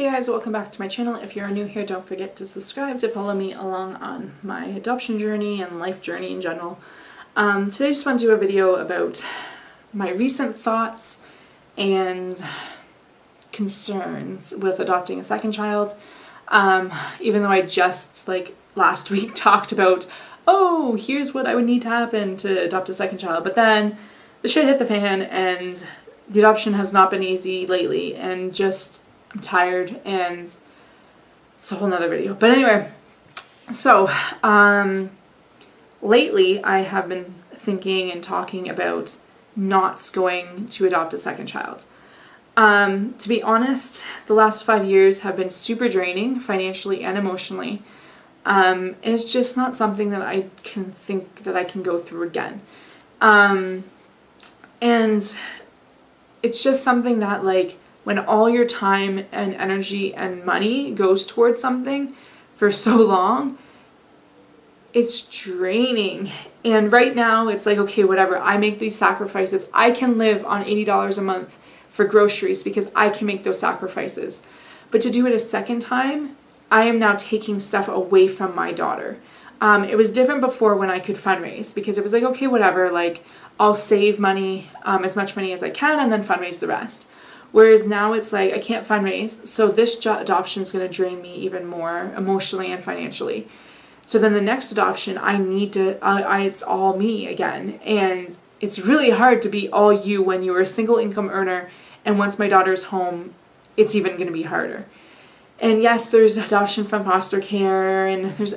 Hey guys, welcome back to my channel. If you're new here, don't forget to subscribe to follow me along on my adoption journey and life journey in general. Today I just want to do a video about my recent thoughts and concerns with adopting a second child. Even though I just last week talked about, oh, here's what I would need to happen to adopt a second child, but then the shit hit the fan and the adoption has not been easy lately, and just I'm tired, and it's a whole nother video. But anyway, so lately I have been thinking and talking about not going to adopt a second child. To be honest, the last 5 years have been super draining financially and emotionally. It's just not something that I can think that I can go through again. And it's just something that, like, when all your time and energy and money goes towards something for so long, it's draining. And right now it's like, okay, whatever, I make these sacrifices. I can live on $80 a month for groceries because I can make those sacrifices. But to do it a second time, I am now taking stuff away from my daughter. It was different before when I could fundraise, because it was like, okay, whatever, like, I'll save money, as much money as I can, and then fundraise the rest. Whereas now it's like, I can't fundraise, so this adoption is going to drain me even more emotionally and financially. So then the next adoption, I need to, it's all me again. And it's really hard to be all you when you are a single income earner, and once my daughter's home, it's even going to be harder. And yes, there's adoption from foster care, and there's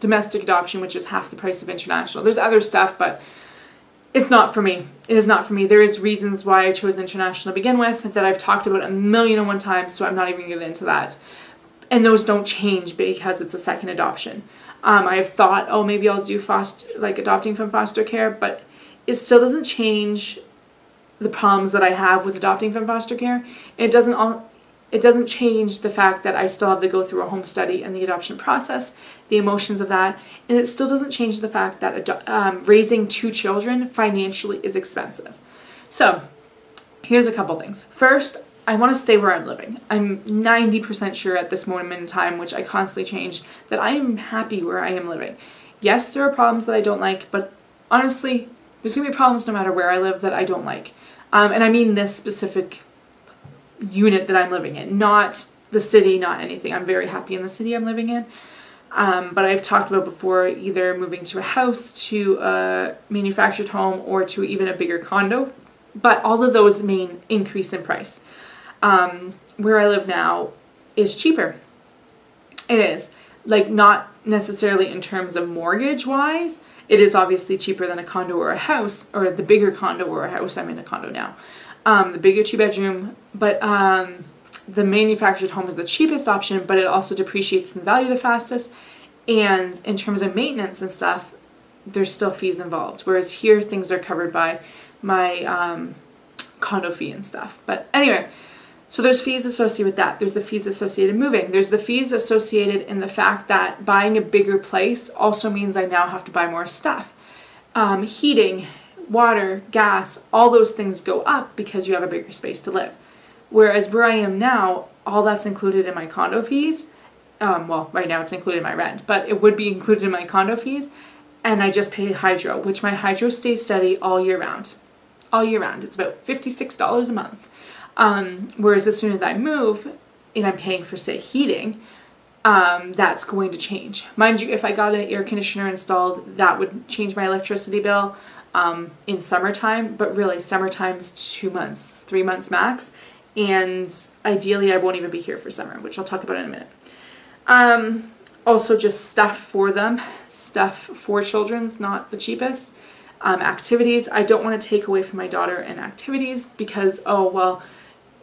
domestic adoption, which is half the price of international. There's other stuff, but it's not for me. It is not for me. There is reasons why I chose international to begin with that I've talked about 1,000,001 times, so I'm not even going to get into that. And those don't change because it's a second adoption. I have thought, oh, maybe I'll do adopting from foster care, but it still doesn't change the problems that I have with adopting from foster care. It doesn't change the fact that I still have to go through a home study and the adoption process, the emotions of that, and it still doesn't change the fact that raising 2 children financially is expensive. So here's a couple things. First, I want to stay where I'm living. I'm 90% sure at this moment in time, which I constantly change, that I am happy where I am living. Yes, there are problems that I don't like, but honestly, there's going to be problems no matter where I live that I don't like. And I mean this specific unit that I'm living in, not the city, not anything. I'm very happy in the city I'm living in. But I've talked about before either moving to a house, to a manufactured home, or to even a bigger condo. But all of those mean increase in price. Where I live now is cheaper. It is. Like, not necessarily in terms of mortgage wise. It is obviously cheaper than a condo or a house, or the bigger condo or a house. I'm in a condo now. The bigger 2-bedroom, but the manufactured home is the cheapest option, but it also depreciates in value the fastest. And in terms of maintenance and stuff, there's still fees involved. Whereas here, things are covered by my condo fee and stuff. But anyway, so there's fees associated with that. There's the fees associated moving. There's the fees associated in the fact that buying a bigger place also means I now have to buy more stuff. Heating, water, gas, all those things go up because you have a bigger space to live. Whereas where I am now, all that's included in my condo fees. Well, right now it's included in my rent, but it would be included in my condo fees. And I just pay hydro, which my hydro stays steady all year round. All year round. It's about $56 a month. Whereas as soon as I move and I'm paying for, say, heating, that's going to change. Mind you, if I got an air conditioner installed, that would change my electricity bill in summertime, but really summertime's 2 months, 3 months max. And ideally I won't even be here for summer, which I'll talk about in a minute. Also just stuff for them, stuff for children's not the cheapest. Activities, I don't want to take away from my daughter in activities because, oh, well,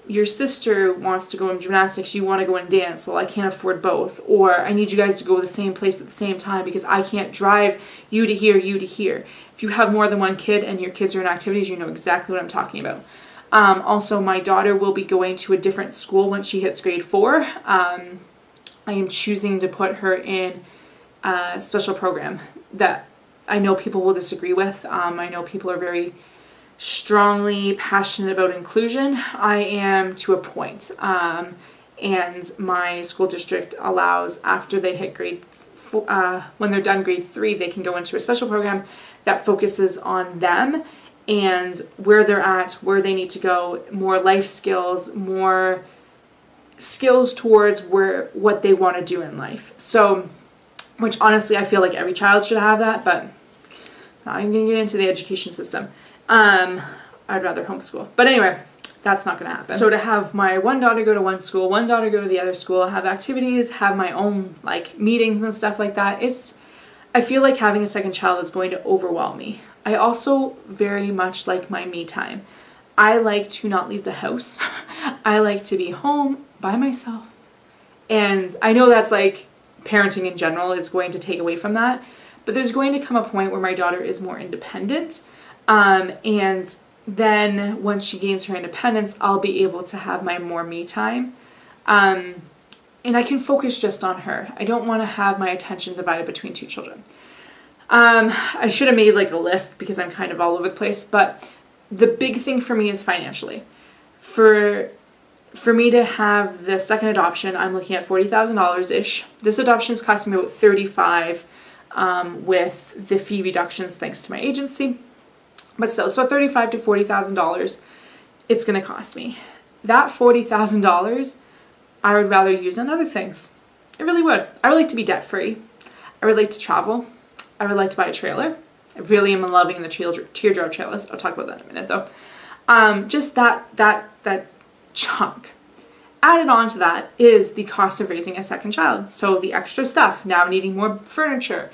your sister wants to go in gymnastics, you want to go in dance, well, I can't afford both. Or I need you guys to go to the same place at the same time because I can't drive you to here, you to here. If you have more than one kid and your kids are in activities, you know exactly what I'm talking about. Also, my daughter will be going to a different school once she hits grade 4. I am choosing to put her in a special program that I know people will disagree with. I know people are very strongly passionate about inclusion. I am to a point. And my school district allows, after they hit when they're done grade 3, they can go into a special program that focuses on them and where they're at, where they need to go, more life skills, more skills towards what they want to do in life. So, which honestly I feel like every child should have that, but I'm not even going to get into the education system. I'd rather homeschool. But anyway, that's not going to happen. So to have my one daughter go to one school, one daughter go to the other school, have activities, have my own like meetings and stuff like that, I feel like having a second child is going to overwhelm me. I also very much like my me time. I like to not leave the house. I like to be home by myself. And I know that's like parenting in general is going to take away from that, but there's going to come a point where my daughter is more independent. And then once she gains her independence, I'll be able to have my more me time. And I can focus just on her. I don't want to have my attention divided between 2 children. I should have made like a list because I'm kind of all over the place, but the big thing for me is financially. For me to have the second adoption, I'm looking at $40,000-ish. This adoption is costing me about $35,000 with the fee reductions thanks to my agency. But still, so $35,000 to $40,000 it's going to cost me. That $40,000 I would rather use on other things. I really would. I would like to be debt-free. I would like to travel. I would like to buy a trailer. I really am loving the teardrop trailers. I'll talk about that in a minute though. Just that chunk. Added on to that is the cost of raising a second child. So the extra stuff, now needing more furniture,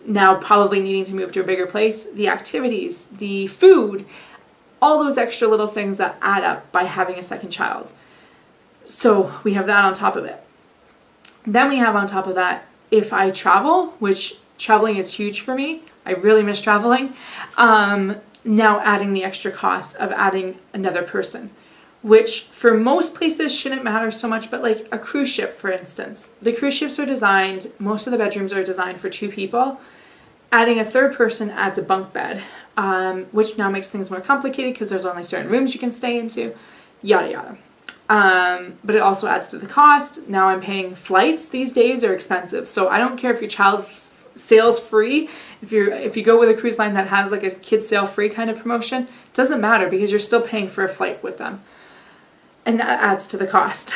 now probably needing to move to a bigger place, the activities, the food, all those extra little things that add up by having a second child. So we have that on top of it. Then we have on top of that, if I travel, which traveling is huge for me, I really miss traveling, now adding the extra cost of adding another person, which for most places shouldn't matter so much, but like a cruise ship, for instance. The cruise ships are designed, most of the bedrooms are designed for 2 people. Adding a third person adds a bunk bed, which now makes things more complicated because there's only certain rooms you can stay into, yada yada. But it also adds to the cost. Now I'm paying flights. These days are expensive, so I don't care if your child sails free. If you go with a cruise line that has like a kids sail free kind of promotion, it doesn't matter because you're still paying for a flight with them. And that adds to the cost.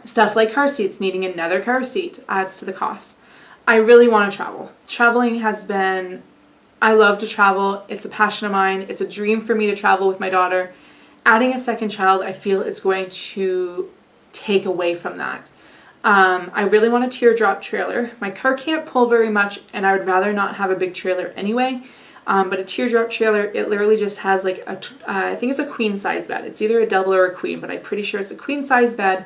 Stuff like car seats, needing another car seat adds to the cost. I really want to travel. Traveling has been, I love to travel. It's a passion of mine. It's a dream for me to travel with my daughter. Adding a second child, I feel, is going to take away from that. I really want a teardrop trailer. My car can't pull very much, and I would rather not have a big trailer anyway. But a teardrop trailer, it literally just has like I think it's a queen size bed. It's either a double or a queen, but I'm pretty sure it's a queen size bed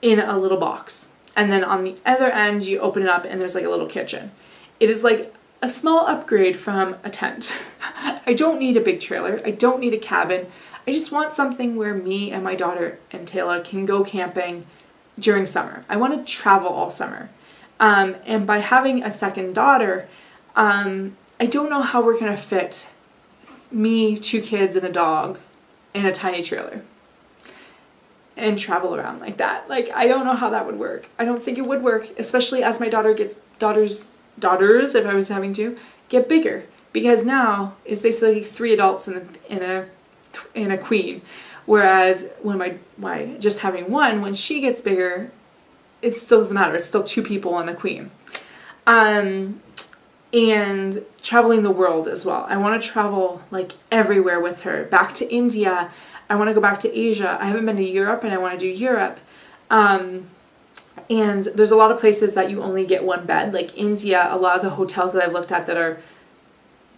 in a little box. And then on the other end, you open it up and there's like a little kitchen. It is like a small upgrade from a tent. I don't need a big trailer. I don't need a cabin. I just want something where me and my daughter and Taylor can go camping during summer. I want to travel all summer. And by having a second daughter, I don't know how we're going to fit me, 2 kids, and a dog in a tiny trailer and travel around like that. Like, I don't know how that would work. I don't think it would work, especially as my daughter gets daughters, if I was having to, get bigger. Because now it's basically 3 adults in a queen. Whereas when my just having one, when she gets bigger, it still doesn't matter. It's still 2 people and a queen. And traveling the world as well. I want to travel like everywhere with her. Back to India. I want to go back to Asia. I haven't been to Europe and I want to do Europe. And there's a lot of places that you only get 1 bed. Like India, a lot of the hotels that I've looked at that are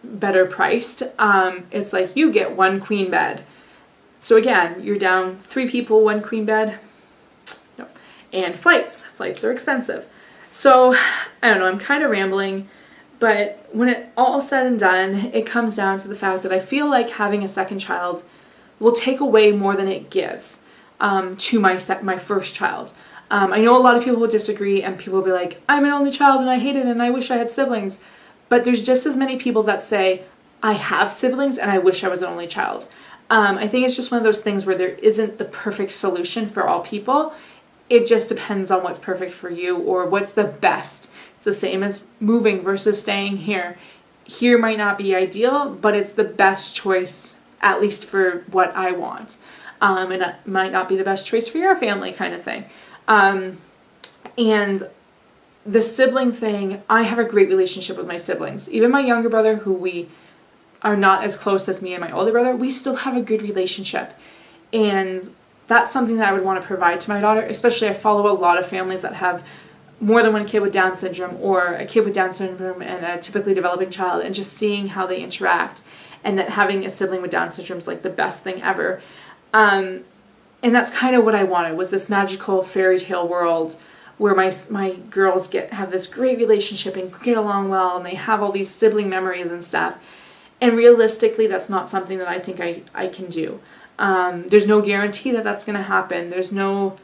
better priced, it's like you get 1 queen bed. So again, you're down 3 people, 1 queen bed. No. And flights. Flights are expensive. So, I don't know, I'm kind of rambling. But when it all said and done, it comes down to the fact that I feel like having a second child will take away more than it gives to my first child. I know a lot of people will disagree and people will be like, I'm an only child and I hate it and I wish I had siblings. But there's just as many people that say, I have siblings and I wish I was an only child. I think it's just one of those things where there isn't the perfect solution for all people. It just depends on what's perfect for you or what's the best. It's the same as moving versus staying here. Here might not be ideal, but it's the best choice, at least for what I want. And it might not be the best choice for your family, kind of thing. And the sibling thing, I have a great relationship with my siblings. Even my younger brother, who we are not as close as me and my older brother, we still have a good relationship. And that's something that I would want to provide to my daughter, especially I follow a lot of families that have more than one kid with Down syndrome, or a kid with Down syndrome and a typically developing child, and just seeing how they interact, and that having a sibling with Down syndrome is like the best thing ever. And that's kind of what I wanted, was this magical fairy tale world where my girls have this great relationship and get along well, and they have all these sibling memories and stuff. And realistically, that's not something that I think I can do. There's no guarantee that that's going to happen. There's no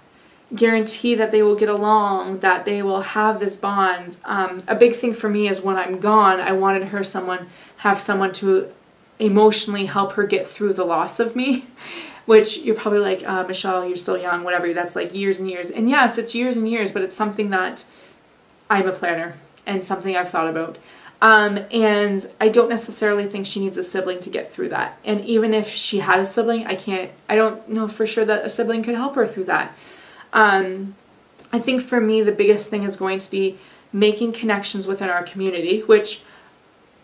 guarantee that they will get along, that they will have this bond. A big thing for me is when I'm gone, I wanted have someone to emotionally help her get through the loss of me, which you're probably like, Michelle, you're still young, whatever. That's like years and years. And yes, it's years and years, but it's something that I'm a planner and something I've thought about. And I don't necessarily think she needs a sibling to get through that. And even if she had a sibling, I don't know for sure that a sibling could help her through that. I think for me, the biggest thing is going to be making connections within our community, which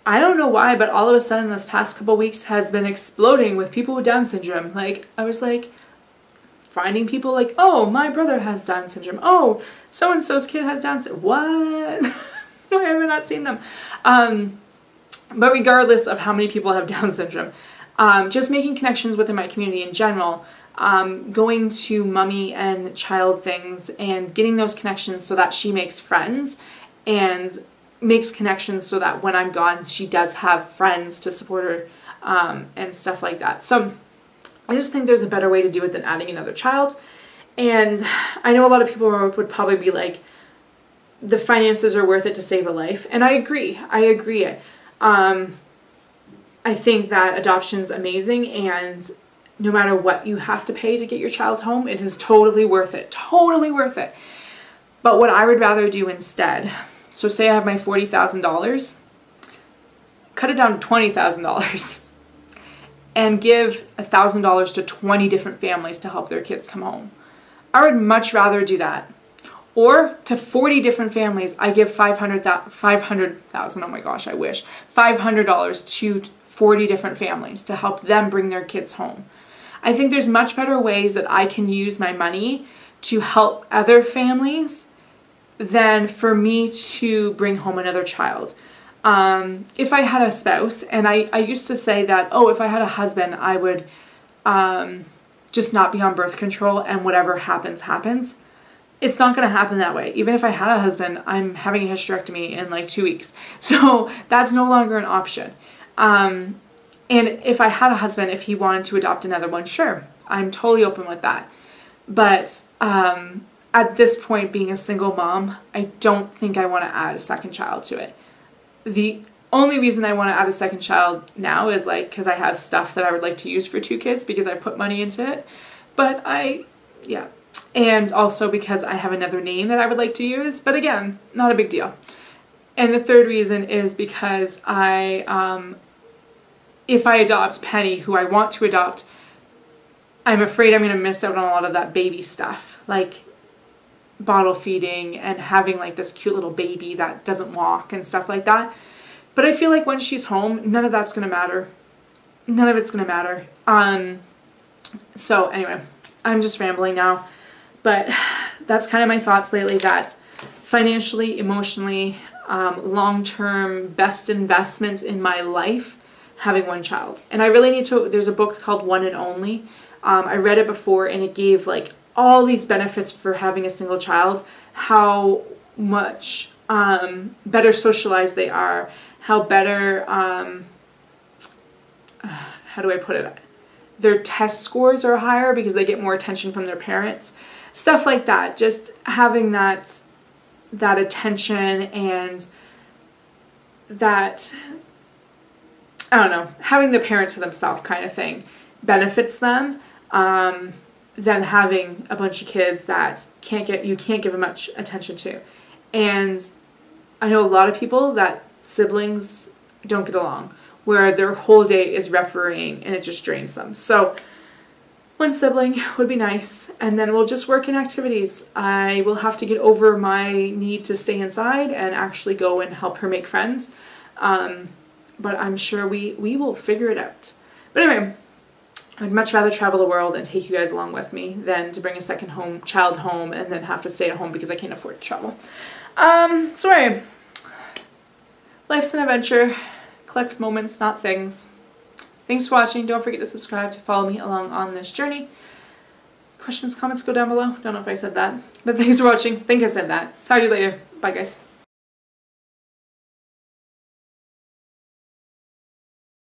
I don't know why, but all of a sudden this past couple weeks has been exploding with people with Down syndrome. Like, I was like finding people like, oh, my brother has Down syndrome. Oh, so-and-so's kid has Down syndrome. What? Why have I not seen them? But regardless of how many people have Down syndrome, just making connections within my community in general, going to mommy and child things and getting those connections so that she makes friends and makes connections so that when I'm gone, she does have friends to support her, and stuff like that. So I just think there's a better way to do it than adding another child. And I know a lot of people would probably be like, the finances are worth it to save a life. And I agree. I think that adoption is amazing, and no matter what you have to pay to get your child home, it is totally worth it. Totally worth it. But what I would rather do instead, so say I have my $40,000, cut it down to $20,000 and give $1,000 to 20 different families to help their kids come home. I would much rather do that. Or to 40 different families, I give $500,000, oh my gosh, I wish, $500 to 40 different families to help them bring their kids home. I think there's much better ways that I can use my money to help other families than for me to bring home another child. If I had a spouse, and I used to say that, oh, if I had a husband, I would just not be on birth control and whatever happens, happens. It's not going to happen that way. Even if I had a husband, I'm having a hysterectomy in like 2 weeks. So that's no longer an option. And if I had a husband, if he wanted to adopt another one, sure, I'm totally open with that. But at this point, being a single mom, I don't think I want to add a second child to it. The only reason I want to add a second child now is like because I have stuff that I would like to use for 2 kids because I put money into it. But yeah. And also because I have another name that I would like to use, but again, not a big deal. And the third reason is because if I adopt Penny, who I want to adopt, I'm afraid I'm going to miss out on a lot of that baby stuff, like bottle feeding and having like this cute little baby that doesn't walk and stuff like that. But I feel like when she's home, none of that's going to matter. None of it's going to matter. So anyway, I'm just rambling now. But that's kind of my thoughts lately, that financially, emotionally, long-term, best investment in my life, having one child. And I really need to, there's a book called One and Only. I read it before and it gave like all these benefits for having a single child, how much better socialized they are, how better, how do I put it? Their test scores are higher because they get more attention from their parents. Stuff like that. Just having that attention and that, I don't know, having the parent to themselves kind of thing benefits them than having a bunch of kids that you can't give much attention to. And I know a lot of people that siblings don't get along, where their whole day is refereeing and it just drains them. So one sibling would be nice, and then we'll just work in activities. I will have to get over my need to stay inside and actually go and help her make friends. But I'm sure we will figure it out. But anyway, I'd much rather travel the world and take you guys along with me than to bring a second child home and then have to stay at home because I can't afford to travel. Sorry. Life's an adventure. Collect moments, not things. Thanks for watching. Don't forget to subscribe to follow me along on this journey. Questions, comments, go down below. Don't know if I said that. But thanks for watching. I think I said that. Talk to you later. Bye, guys.